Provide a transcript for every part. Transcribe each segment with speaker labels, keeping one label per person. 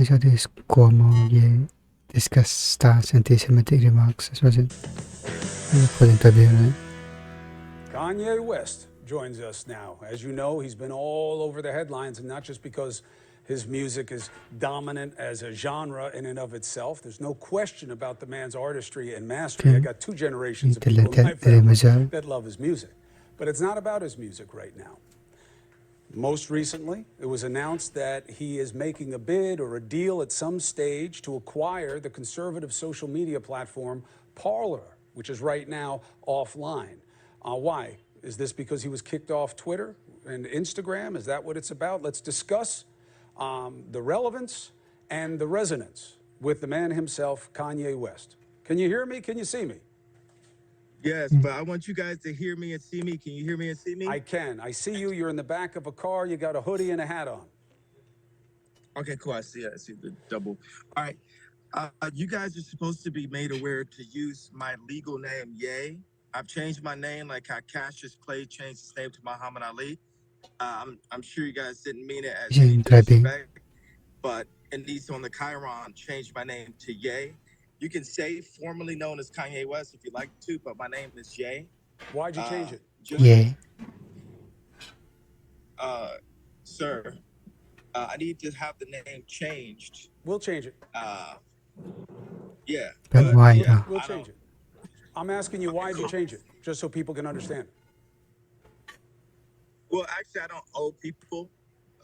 Speaker 1: I saw this Cuomo discuss Star's anti-Semitic remarks. This was in the full interview, right?
Speaker 2: Kanye West joins us now. As you know, he's been all over the headlines, and not just because his music is dominant as a genre in and of itself. There's no question about the man's artistry and mastery. I got two generations of people in my family that love his music. But it's not about his music right now. Most recently, it was announced that he is making a bid or a deal at some stage to acquire the conservative social media platform Parler, which is right now offline. Why? Is this because he was kicked off Twitter and Instagram? Is that what it's about? Let's discuss the relevance and the resonance with the man himself, Kanye West. Can you hear me? Can you see me?
Speaker 3: Yes, but I want you guys to hear me and see me. Can you hear me and see me?
Speaker 2: I can. I see you. You're in the back of a car. You got a hoodie and a hat on.
Speaker 3: Okay, cool. I see the double. All right. You guys are supposed to be made aware to use my legal name, Ye. I've changed my name like how Cassius Clay changed his name to Muhammad Ali. I'm sure you guys didn't mean it as any disrespect, but it needs on the Chiron changed my name to Ye. You can say formerly known as Kanye West if you like to, but my name is Ye.
Speaker 2: Why'd you change it?
Speaker 3: Sir, I need to have the name changed.
Speaker 2: We'll change it.
Speaker 3: Yeah.
Speaker 1: But why?
Speaker 3: Yeah,
Speaker 2: We'll change it. I'm asking you, why'd you change it? Just so people can understand.
Speaker 3: Well, actually, I don't owe people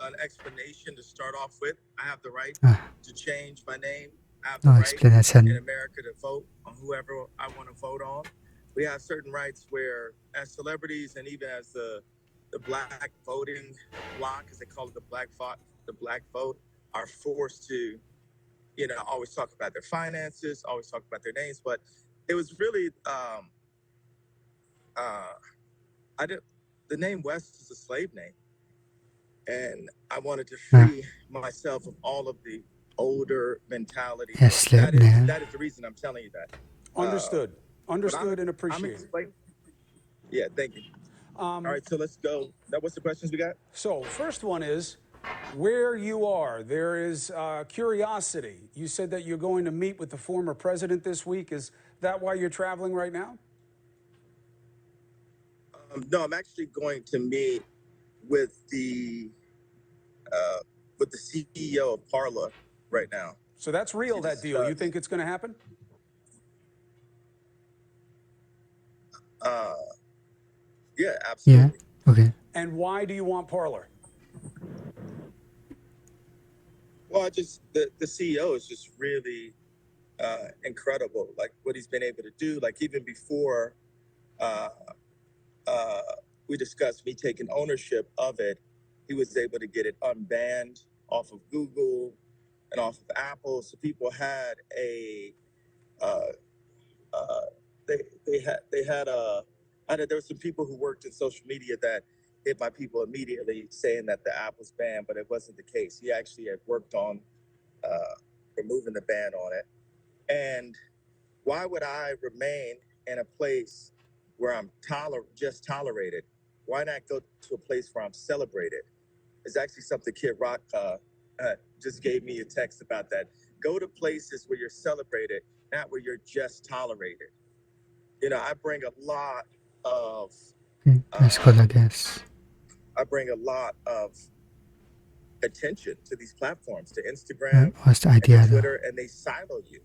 Speaker 3: an explanation to start off with. I have the right to change my name. I have the right in America to vote on whoever I want to vote on. We have certain rights where, as celebrities and even as the black voting bloc, as they call it, the black vote, are forced to, always talk about their finances, always talk about their names. But it was really, the name West is a slave name. And I wanted to free myself of all of the older mentality. That is the reason I'm telling you that.
Speaker 2: Understood. Understood and appreciated.
Speaker 3: Yeah, thank you. All right, so let's go. Now, what's the questions we got?
Speaker 2: So, first one is, where you are, there is curiosity. You said that you're going to meet with the former president this week. Is that why you're traveling right now?
Speaker 3: No, I'm actually going to meet with the CEO of Parler right now.
Speaker 2: So that's real, that deal. You think it's going to happen?
Speaker 3: Yeah, absolutely.
Speaker 1: Yeah. Okay.
Speaker 2: And why do you want Parler?
Speaker 3: Well, the CEO is just really incredible. Like what he's been able to do. Like even before we discussed me taking ownership of it, he was able to get it unbanned off of Google and off of Apple. So people had there were some people who worked in social media that hit my people immediately saying that the app was banned, but it wasn't the case. He actually had worked on removing the ban on it. And why would I remain in a place where I'm just tolerated? Why not go to a place where I'm celebrated? It's actually something Kid Rock just gave me a text about that. Go to places where you're celebrated, not where you're just tolerated. I bring a lot of
Speaker 1: That's good, I guess.
Speaker 3: I bring a lot of attention to these platforms, to Instagram,
Speaker 1: What's the idea,
Speaker 3: and to Twitter, and they silo you.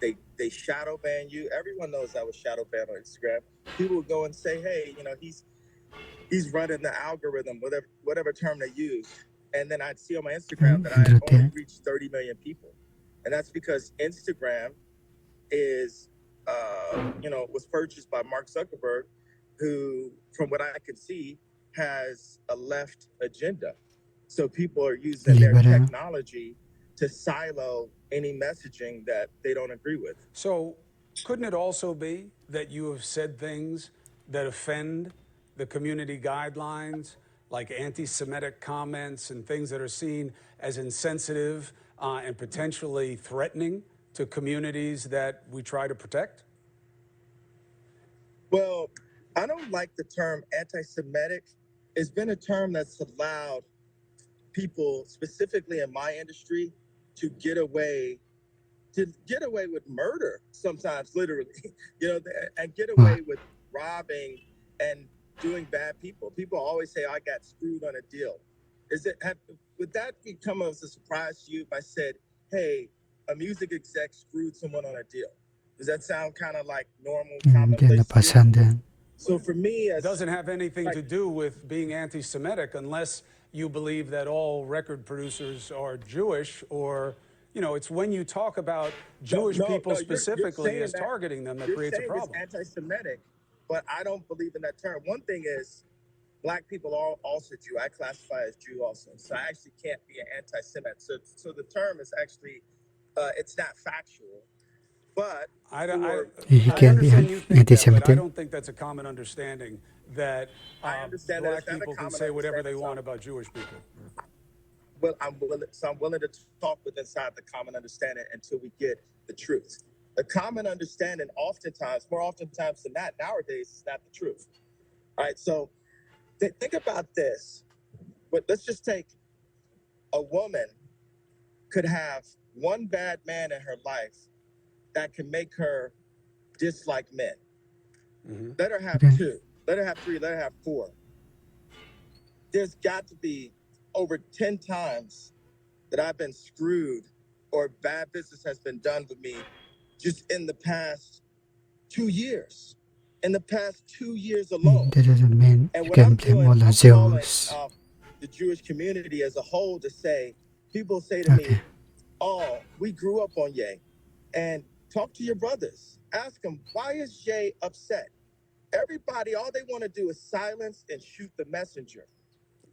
Speaker 3: They shadow ban you. Everyone knows I was shadow banned on Instagram. People would go and say, hey, he's running the algorithm, whatever term they use. And then I'd see on my Instagram that I only reached 30 million people. And that's because Instagram is, was purchased by Mark Zuckerberg, who, from what I can see, has a left agenda. So people are using their technology to silo any messaging that they don't agree with.
Speaker 2: So couldn't it also be that you have said things that offend the community guidelines, like anti-Semitic comments and things that are seen as insensitive and potentially threatening to communities that we try to protect?
Speaker 3: Well, I don't like the term anti-Semitic. It's been a term that's allowed people, specifically in my industry, to get away with murder sometimes, literally, and get away with robbing and doing bad people. People always say, I got screwed on a deal. Would that become as a surprise to you if I said, hey, a music exec screwed someone on a deal? Does that sound kind of like normal,
Speaker 1: Hindi
Speaker 3: commonplace to you?
Speaker 1: napasan din.
Speaker 3: So for me,
Speaker 2: It doesn't have anything to do with being anti-Semitic unless you believe that all record producers are Jewish, or it's when you talk about Jewish people specifically as targeting them that creates a problem.
Speaker 3: You're saying it's anti-Semitic, but I don't believe in that term. One thing is, Black people are also Jew. I classify as Jew also, so I actually can't be an anti-Semite. So the term is actually, it's not factual. But
Speaker 2: I
Speaker 1: He can be
Speaker 2: understand you think that, but I
Speaker 1: anti-Semitic.
Speaker 2: don't think that's a common understanding that Black people can say whatever they want about Jewish people.
Speaker 3: Well, I'm willing to talk with inside the common understanding until we get the truth. The common understanding, more oftentimes than not, nowadays is not the truth. All right, so think about this. But let's just take a woman could have one bad man in her life that can make her dislike men. Let her have two, let her have three, let her have four. There's got to be over 10 times that I've been screwed or bad business has been done with me just in the past 2 years. In the past 2 years alone.
Speaker 1: That doesn't mean
Speaker 3: And
Speaker 1: you
Speaker 3: what I'm
Speaker 1: can blame
Speaker 3: doing,
Speaker 1: all
Speaker 3: I'm
Speaker 1: on
Speaker 3: calling
Speaker 1: Jews.
Speaker 3: the Jewish community as a whole to say, people say to me, oh, we grew up on Ye. And talk to your brothers. Ask them, why is Ye upset? Everybody, all they want to do is silence and shoot the messenger.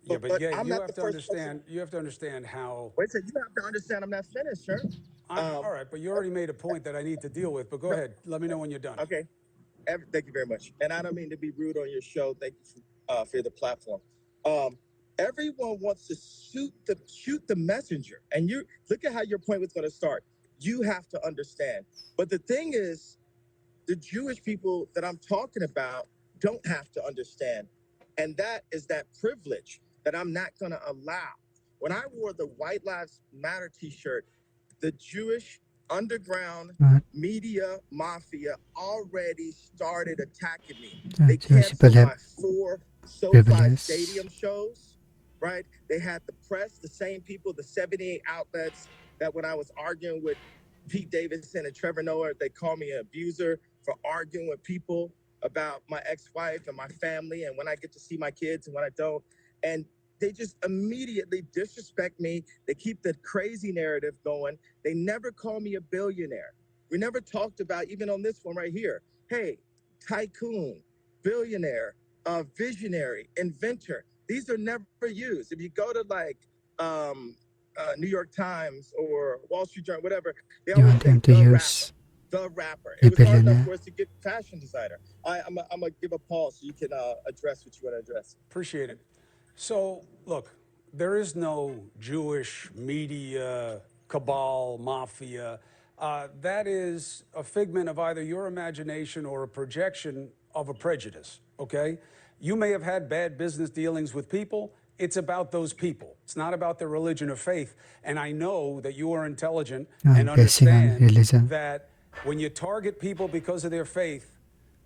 Speaker 2: Yeah, but yeah, you have to understand. You have to understand how.
Speaker 3: Wait a second, you have to understand. I'm not finished, sir.
Speaker 2: All right, but you already made a point that I need to deal with. But go ahead. Let me know when you're done.
Speaker 3: Okay. Thank you very much. And I don't mean to be rude on your show. Thank you for the platform. Everyone wants to shoot the messenger, and you look at how your point was going to start. You have to understand. But the thing is, the Jewish people that I'm talking about don't have to understand. And that is that privilege that I'm not going to allow. When I wore the White Lives Matter t-shirt, the Jewish underground media mafia already started attacking me. They canceled my 4 SoFi Stadium shows, right? They had the press, the same people, the 78 outlets that when I was arguing with Pete Davidson and Trevor Noah, they call me an abuser for arguing with people about my ex-wife and my family and when I get to see my kids and when I don't. And they just immediately disrespect me. They keep the crazy narrative going. They never call me a billionaire. We never talked about, even on this one right here, hey, tycoon, billionaire, visionary, inventor. These are never used. If you go to New York Times or Wall Street Journal, whatever, they always say the rapper. It was hard enough for us to get fashion designer. I'm gonna give a pause so you can address what you want to address.
Speaker 2: Appreciate it. So, look, there is no Jewish media cabal, mafia. That is a figment of either your imagination or a projection of a prejudice, okay? You may have had bad business dealings with people. It's about those people. It's not about their religion or faith. And I know that you are intelligent and understand that when you target people because of their faith,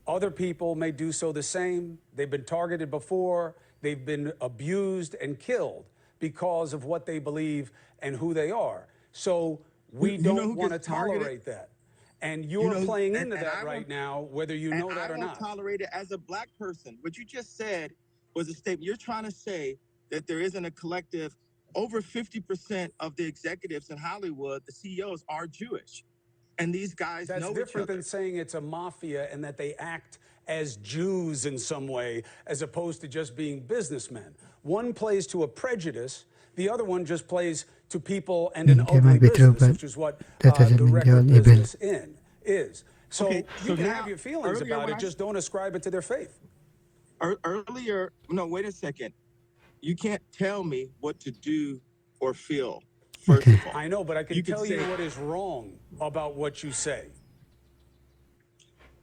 Speaker 2: other people may do so the same. They've been targeted before. They've been abused and killed because of what they believe and who they are. So we don't want to tolerate that. And you're playing into that right now, whether you know that or not.
Speaker 3: I won't tolerate it as a Black person. What you just said was a statement. You're trying to say that there isn't a collective. Over 50% of the executives in Hollywood, the CEOs, are Jewish. And these guys know each other.
Speaker 2: That's different than saying it's a mafia and that they act as Jews in some way, as opposed to just being businessmen. One plays to a prejudice, the other one just plays to people and an ugly business, which is what the record business is. So you can have your feelings about it, just don't ascribe it to their faith.
Speaker 3: Earlier, no, wait a second. You can't tell me what to do or feel. First of all,
Speaker 2: I know, but I can tell you what is wrong about what you say.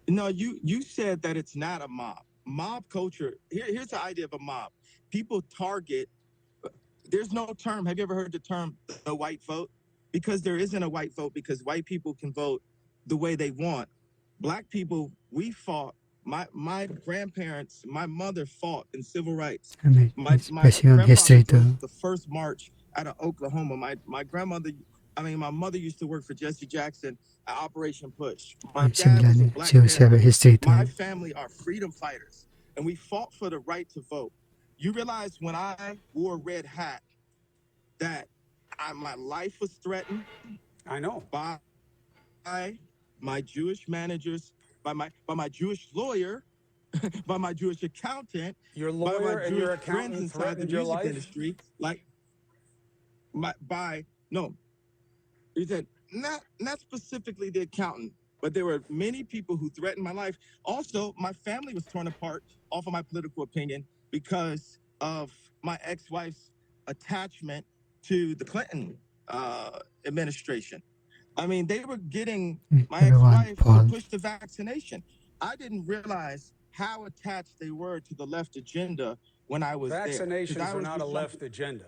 Speaker 3: No, you said that it's not a mob. Mob culture. Here's the idea of a mob. People target. There's no term. Have you ever heard the term the white vote? because there isn't a white vote, because white people can vote the way they want. Black people, we fought. My grandparents, my mother fought in civil rights.
Speaker 1: I mean,
Speaker 3: My
Speaker 1: it's basing on
Speaker 3: grandfather
Speaker 1: history
Speaker 3: drove
Speaker 1: too.
Speaker 3: the first march out of Oklahoma. My mother used to work for Jesse Jackson at Operation Push. My dad was a
Speaker 1: Similani,
Speaker 3: Black
Speaker 1: Jewish have a
Speaker 3: Panther.
Speaker 1: history
Speaker 3: My
Speaker 1: too.
Speaker 3: family are freedom fighters, and we fought for the right to vote. You realize when I wore a red hat that my life was threatened
Speaker 2: I know.
Speaker 3: by my Jewish managers, by my Jewish lawyer, by my Jewish accountant,
Speaker 2: Your
Speaker 3: by my
Speaker 2: lawyer and
Speaker 3: Jewish
Speaker 2: your
Speaker 3: friends
Speaker 2: accountant
Speaker 3: inside the
Speaker 2: threatened your
Speaker 3: music
Speaker 2: life?
Speaker 3: industry, like he said not specifically the accountant, but there were many people who threatened my life. Also, my family was torn apart off of my political opinion because of my ex-wife's attachment to the Clinton administration. I mean, they were getting my
Speaker 1: Everyone,
Speaker 3: ex-wife to
Speaker 1: Paul.
Speaker 3: push the vaccination. I didn't realize how attached they were to the left agenda when I was there.
Speaker 2: Vaccinations are not a left agenda.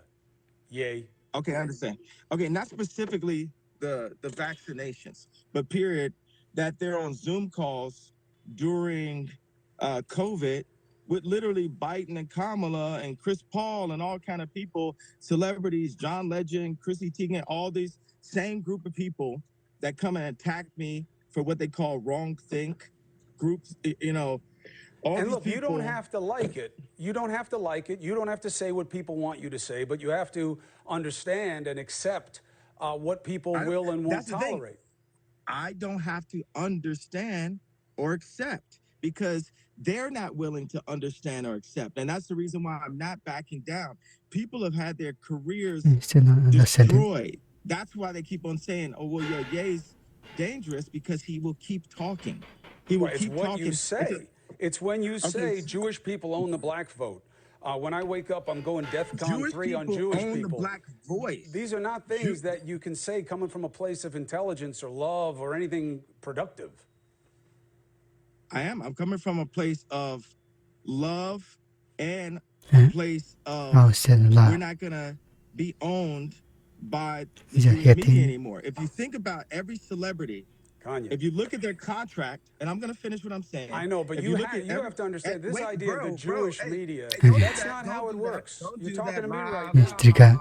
Speaker 2: Yay.
Speaker 3: Okay, I understand. Okay, not specifically the vaccinations, but period, that they're on Zoom calls during COVID with literally Biden and Kamala and Chris Paul and all kind of people, celebrities, John Legend, Chrissy Teigen, all these same group of people that come and attack me for what they call wrong think groups, all
Speaker 2: And
Speaker 3: these
Speaker 2: look, you don't
Speaker 3: people.
Speaker 2: have to like it. You don't have to like it. You don't have to say what people want you to say, but you have to understand and accept what people will and won't
Speaker 3: That's the thing.
Speaker 2: tolerate.
Speaker 3: I don't have to understand or accept because they're not willing to understand or accept. And that's the reason why I'm not backing down. People have had their careers
Speaker 1: Still not understanding.
Speaker 3: destroyed. That's why they keep on saying, oh, well, yeah, Ye's dangerous because he will keep talking. He will
Speaker 2: Well, it's
Speaker 3: keep
Speaker 2: what
Speaker 3: talking.
Speaker 2: you say. It's when you say Jewish people own the black vote. When I wake up, I'm going DEFCON
Speaker 3: Jewish
Speaker 2: 3 on
Speaker 3: people
Speaker 2: Jewish
Speaker 3: own the
Speaker 2: people.
Speaker 3: black voice.
Speaker 2: These are not things that you can say coming from a place of intelligence or love or anything productive.
Speaker 3: I'm coming from a place of love and
Speaker 1: Yeah.
Speaker 3: a place of
Speaker 1: I was saying a lot.
Speaker 3: we're not gonna be owned by the
Speaker 1: He's a
Speaker 3: Jewish media
Speaker 1: hating.
Speaker 3: anymore. If you think about every celebrity,
Speaker 2: Kanye.
Speaker 3: if you look at their contract, and I'm gonna finish what I'm saying.
Speaker 2: I know, but
Speaker 3: if
Speaker 2: you,
Speaker 3: look at
Speaker 2: you have to understand this idea of the Jewish media, that's not how it works. You're talking to me right now.
Speaker 1: Mr. Guy.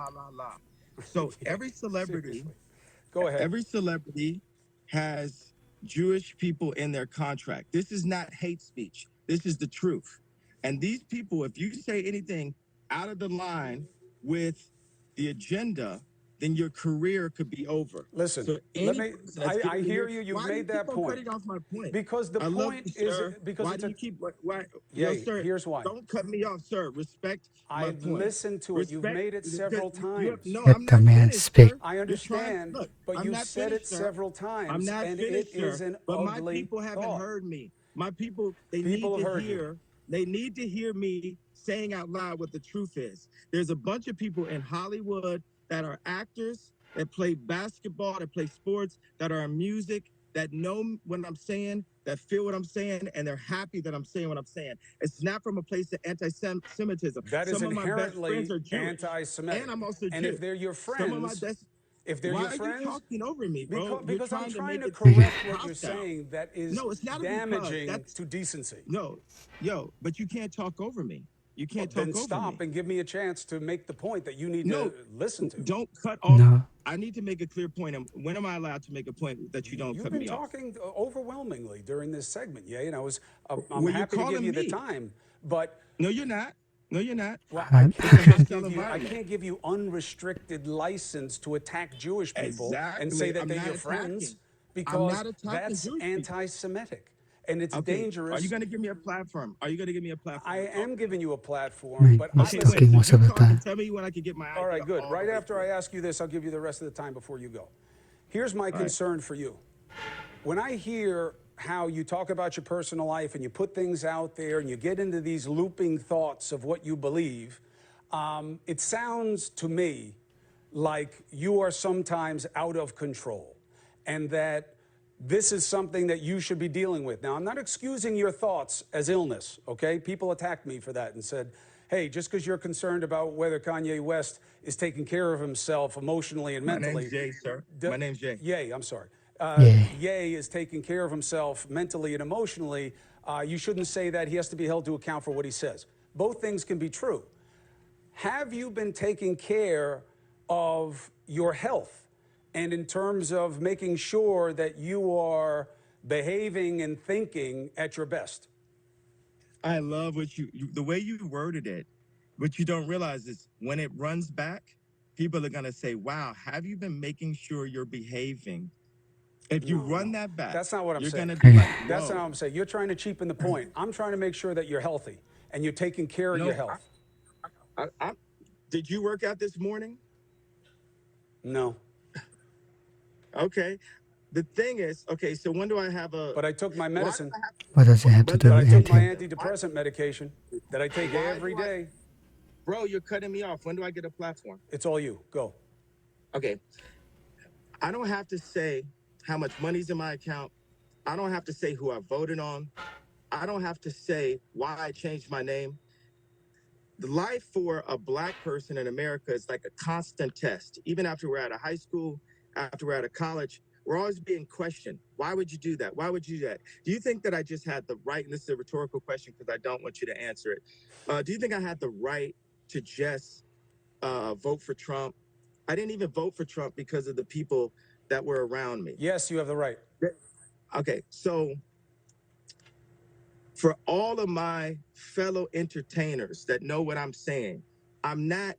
Speaker 3: So every celebrity,
Speaker 2: Seriously. Go ahead.
Speaker 3: every celebrity has Jewish people in their contract. This is not hate speech. This is the truth. And these people, if you say anything out of the line with the agenda, then your career could be over.
Speaker 2: Listen,
Speaker 3: So
Speaker 2: I hear you. You've made that point.
Speaker 3: Cutting off my point?
Speaker 2: Because the point is because
Speaker 3: why
Speaker 2: it's
Speaker 3: do you keep why?
Speaker 2: Yeah,
Speaker 3: sir,
Speaker 2: here's why.
Speaker 3: Don't cut me off, sir. Respect my
Speaker 2: I've
Speaker 3: point.
Speaker 2: listened to it. You've made it several times.
Speaker 3: No,
Speaker 1: Let
Speaker 3: I'm
Speaker 1: the
Speaker 3: not
Speaker 1: man
Speaker 3: finished,
Speaker 1: speak.
Speaker 3: sir.
Speaker 2: I understand, but
Speaker 3: I'm
Speaker 2: you
Speaker 3: not
Speaker 2: said
Speaker 3: finished,
Speaker 2: it
Speaker 3: sir.
Speaker 2: several times,
Speaker 3: I'm not
Speaker 2: and
Speaker 3: finished,
Speaker 2: it is
Speaker 3: sir.
Speaker 2: an
Speaker 3: But my
Speaker 2: ugly
Speaker 3: people haven't
Speaker 2: thought.
Speaker 3: heard me. My people, they
Speaker 2: People
Speaker 3: need
Speaker 2: have
Speaker 3: to
Speaker 2: heard you.
Speaker 3: hear. They need to hear me saying out loud what the truth is. There's a bunch of people in Hollywood that are actors, that play basketball, that play sports, that are in music, that know what I'm saying, that feel what I'm saying, and they're happy that I'm saying what I'm saying. It's not from a place of anti-Semitism.
Speaker 2: That is
Speaker 3: Some of my best
Speaker 2: inherently
Speaker 3: friends are Jewish,
Speaker 2: anti-Semitic.
Speaker 3: and I'm also
Speaker 2: And
Speaker 3: Jewish.
Speaker 2: if they're your
Speaker 3: Some of my
Speaker 2: friends,
Speaker 3: best.
Speaker 2: if they're
Speaker 3: Why
Speaker 2: your
Speaker 3: are you
Speaker 2: friends,
Speaker 3: talking over me, bro?
Speaker 2: because I'm trying to
Speaker 3: make it
Speaker 2: correct what you're
Speaker 3: hostile.
Speaker 2: saying that is
Speaker 3: No, it's not a
Speaker 2: damaging
Speaker 3: because.
Speaker 2: to decency.
Speaker 3: No, but you can't talk over me. You
Speaker 2: Well,
Speaker 3: can't
Speaker 2: then
Speaker 3: talk over
Speaker 2: stop
Speaker 3: me.
Speaker 2: and give me a chance to make the point that you need
Speaker 3: No,
Speaker 2: to listen to.
Speaker 3: don't cut off.
Speaker 1: No.
Speaker 3: I need to make a clear point. And when am I allowed to make a point that you don't
Speaker 2: You've
Speaker 3: cut
Speaker 2: been
Speaker 3: me off?
Speaker 2: talking overwhelmingly during this segment, yeah, and I'm
Speaker 3: Well, you're
Speaker 2: happy to give
Speaker 3: calling
Speaker 2: you the
Speaker 3: me.
Speaker 2: time, but
Speaker 3: No, you're not. No, you're not.
Speaker 2: well,
Speaker 1: I'm-
Speaker 2: I can't give you unrestricted license to attack Jewish people and say
Speaker 3: Exactly.
Speaker 2: that
Speaker 3: I'm
Speaker 2: they're
Speaker 3: not
Speaker 2: your friends
Speaker 3: attacking. I'm
Speaker 2: because
Speaker 3: not attacking
Speaker 2: that's
Speaker 3: Jewish people.
Speaker 2: anti-Semitic and it's
Speaker 3: Okay. Are
Speaker 2: dangerous.
Speaker 3: you going to give me a platform? Are you going to give me a platform?
Speaker 2: I
Speaker 3: to talk
Speaker 2: am
Speaker 3: to
Speaker 2: giving
Speaker 1: Hmm.
Speaker 2: you a platform,
Speaker 1: Right,
Speaker 2: but
Speaker 1: he's
Speaker 3: Okay,
Speaker 1: talking
Speaker 3: Quinn,
Speaker 1: most
Speaker 3: so
Speaker 1: of
Speaker 3: you
Speaker 1: the
Speaker 3: talk and
Speaker 1: time.
Speaker 3: tell me when I can get my idea.
Speaker 2: all right, good.
Speaker 3: all
Speaker 2: Right
Speaker 3: the way
Speaker 2: after
Speaker 3: through.
Speaker 2: I ask you this, I'll give you the rest of the time before you go. Here's my concern for you. When I hear how you talk about your personal life and you put things out there and you get into these looping thoughts of what you believe, it sounds to me like you are sometimes out of control and that this is something that you should be dealing with. Now, I'm not excusing your thoughts as illness, okay? People attacked me for that and said, hey, just because you're concerned about whether Kanye West is taking care of himself emotionally and
Speaker 3: My
Speaker 2: mentally.
Speaker 3: name's Jay, sir. My name's Jay.
Speaker 2: Ye, I'm sorry.
Speaker 1: Yeah.
Speaker 2: Ye is taking care of himself mentally and emotionally. You shouldn't say that. He has to be held to account for what he says. Both things can be true. Have you been taking care of your health? And in terms of making sure that you are behaving and thinking at your best?
Speaker 3: I love what the way you worded it. What you don't realize is when it runs back, people are going to say, wow, have you been making sure you're behaving? If you run that back,
Speaker 2: That's not what I'm
Speaker 3: you're
Speaker 2: saying.
Speaker 3: going to be like,
Speaker 2: That's not
Speaker 3: whoa.
Speaker 2: what I'm saying. You're trying to cheapen the point. I'm trying to make sure that you're healthy and you're taking care of your
Speaker 3: No,
Speaker 2: health.
Speaker 3: did you work out this morning?
Speaker 2: No.
Speaker 3: Okay. The thing is, okay, so when do I have a?
Speaker 2: But I took my
Speaker 3: Why do
Speaker 2: medicine.
Speaker 3: I have?
Speaker 1: What does it have to do
Speaker 2: But I
Speaker 1: with
Speaker 2: took my
Speaker 1: anything?
Speaker 2: antidepressant medication that I take
Speaker 3: Why
Speaker 2: every
Speaker 3: do I-
Speaker 2: day.
Speaker 3: Bro, you're cutting me off. When do I get a platform?
Speaker 2: It's all you. Go.
Speaker 3: Okay. I don't have to say how much money's in my account. I don't have to say who I voted on. I don't have to say why I changed my name. The life for a Black person in America is like a constant test. Even after we're out of high school, after we're out of college, we're always being questioned. Why would you do that? Why would you do that? Do you think that I just had the right, and this is a rhetorical question because I don't want you to answer it. Do you think I had the right to just vote for Trump? I didn't even vote for Trump because of the people that were around me.
Speaker 2: Yes, you have the right.
Speaker 3: Okay, so for all of my fellow entertainers that know what I'm saying, I'm not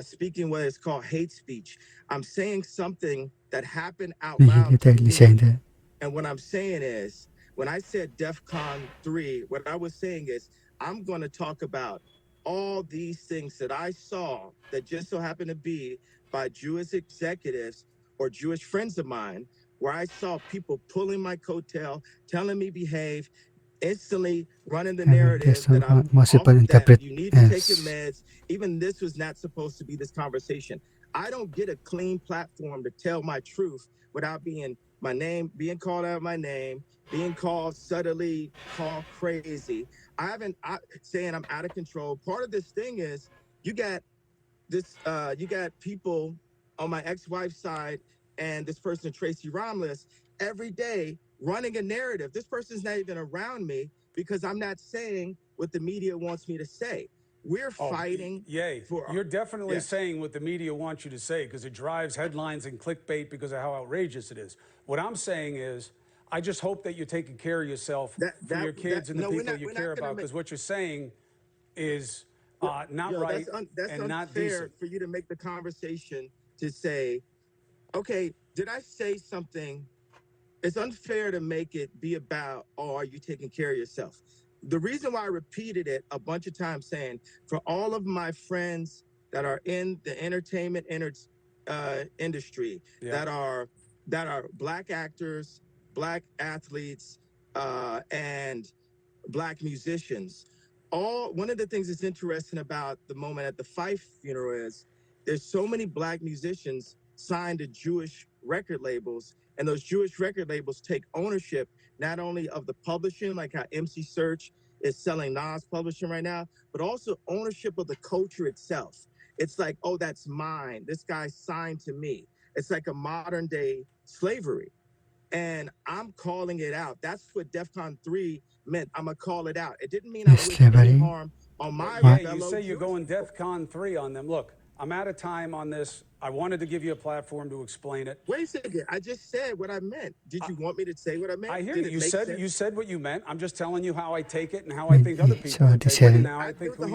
Speaker 3: speaking what is called hate speech. I'm saying something that happened out
Speaker 1: You're
Speaker 3: loud to
Speaker 1: technically saying
Speaker 3: me.
Speaker 1: that.
Speaker 3: And what I'm saying is, when I said DEFCON 3, what I was saying is, I'm going to talk about all these things that I saw that just so happened to be by Jewish executives or Jewish friends of mine, where I saw people pulling my coattail, telling me behave, instantly running the narrative that I'm
Speaker 1: Multiple
Speaker 3: off, that
Speaker 1: interpret.
Speaker 3: you need to take your
Speaker 1: Yes.
Speaker 3: meds. Even this was not supposed to be this conversation. I don't get a clean platform to tell my truth without being my name, being called out my name, being called subtly, called crazy. Saying I'm out of control. Part of this thing is you got you got people on my ex-wife's side and this person, Tracy Romulus, every day running a narrative. This person's not even around me because I'm not saying what the media wants me to say. We're fighting.
Speaker 2: You're definitely saying what the media wants you to say because it drives headlines and clickbait because of how outrageous it is. What I'm saying is, I just hope that you're taking care of yourself for your kids and the people you care about, because what you're saying is not right
Speaker 3: that's
Speaker 2: and not
Speaker 3: unfair
Speaker 2: decent.
Speaker 3: for you to make the conversation to say, okay, did I say something? It's unfair to make it be about, oh, are you taking care of yourself? The reason why I repeated it a bunch of times saying, for all of my friends that are in the entertainment industry, that are Black actors, Black athletes, and Black musicians. One of the things that's interesting about the moment at the Fife funeral is there's so many Black musicians signed to Jewish record labels, and those Jewish record labels take ownership not only of the publishing, like how MC Search is selling Nas publishing right now, but also ownership of the culture itself. It's like, oh, that's mine. This guy signed to me. It's like a modern day slavery. And I'm calling it out. That's what DEFCON 3 meant. I'm going to call it out. It didn't mean I wish any harm on my fellow
Speaker 2: You say you're
Speaker 3: Jewish
Speaker 2: going
Speaker 3: people.
Speaker 2: DEFCON 3 on them. Look, I'm out of time on this. I wanted to give you a platform to explain it.
Speaker 3: Wait a second. I just said what I meant. Did you want me to say what I meant?
Speaker 2: I hear
Speaker 3: Did
Speaker 2: you.
Speaker 3: it make sense?
Speaker 2: You said what you meant. I'm just telling you how I take it and how I think other people
Speaker 1: So
Speaker 2: would
Speaker 1: they
Speaker 2: take it, and
Speaker 1: say
Speaker 2: now I think how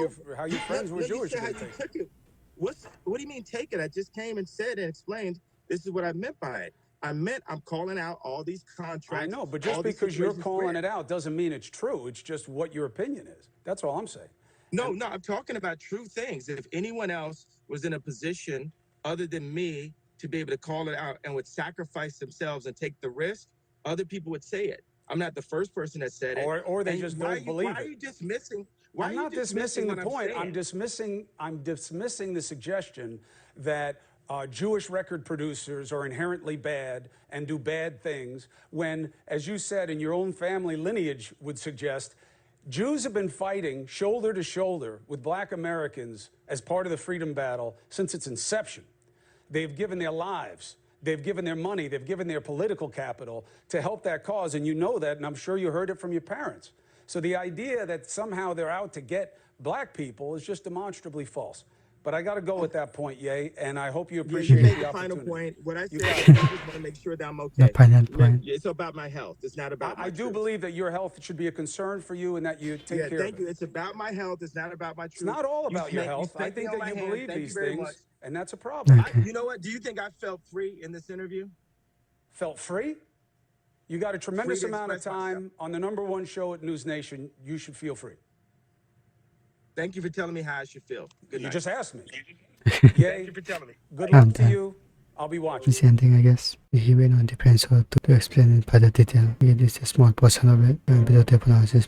Speaker 2: your friends who are Jewish are going to take it.
Speaker 3: Took it. What do you mean take it? I just came and said and explained this is what I meant by it. I meant I'm calling out all these contracts.
Speaker 2: I know, but just because you're calling it out doesn't mean it's true. It's just what your opinion is. That's all I'm saying.
Speaker 3: No, I'm talking about true things. If anyone else was in a position other than me to be able to call it out and would sacrifice themselves and take the risk, other people would say it. I'm not the first person that said it.
Speaker 2: Or they just don't believe it.
Speaker 3: Why are you dismissing?
Speaker 2: I'm not dismissing the point. I'm dismissing the suggestion that Jewish record producers are inherently bad and do bad things when, as you said, in your own family lineage would suggest, Jews have been fighting shoulder to shoulder with black Americans as part of the freedom battle since its inception. They've given their lives, they've given their money, they've given their political capital to help that cause, and you know that, and I'm sure you heard it from your parents. So the idea that somehow they're out to get black people is just demonstrably false. But I got to go at that point, Ye, and I hope you appreciate
Speaker 3: the
Speaker 2: the
Speaker 3: final
Speaker 2: opportunity.
Speaker 3: point. What I said, I just want to make sure that I'm okay.
Speaker 1: The final point.
Speaker 3: It's about my health. It's not about my
Speaker 2: I do
Speaker 3: truth.
Speaker 2: believe that your health should be a concern for you and that you take care
Speaker 3: thank
Speaker 2: of
Speaker 3: you.
Speaker 2: it.
Speaker 3: It's about my health. It's not about my truth.
Speaker 2: It's not all about your health. I think that you believe these things, and that's a problem.
Speaker 1: Okay.
Speaker 3: You know what? Do you think I felt free in this interview?
Speaker 2: Felt free? You got a tremendous
Speaker 3: Free to
Speaker 2: amount of
Speaker 3: express
Speaker 2: time on the #1 show at News Nation. You should feel free.
Speaker 3: Thank you for telling me how I should feel. Good
Speaker 2: You
Speaker 3: night.
Speaker 2: just asked me.
Speaker 3: Thank
Speaker 2: Yay.
Speaker 3: you for telling me.
Speaker 2: Good luck to you. I'll be watching.
Speaker 1: Same thing, I guess. He went on defense to explain in further detail. It is a small portion of it. Without the analysis,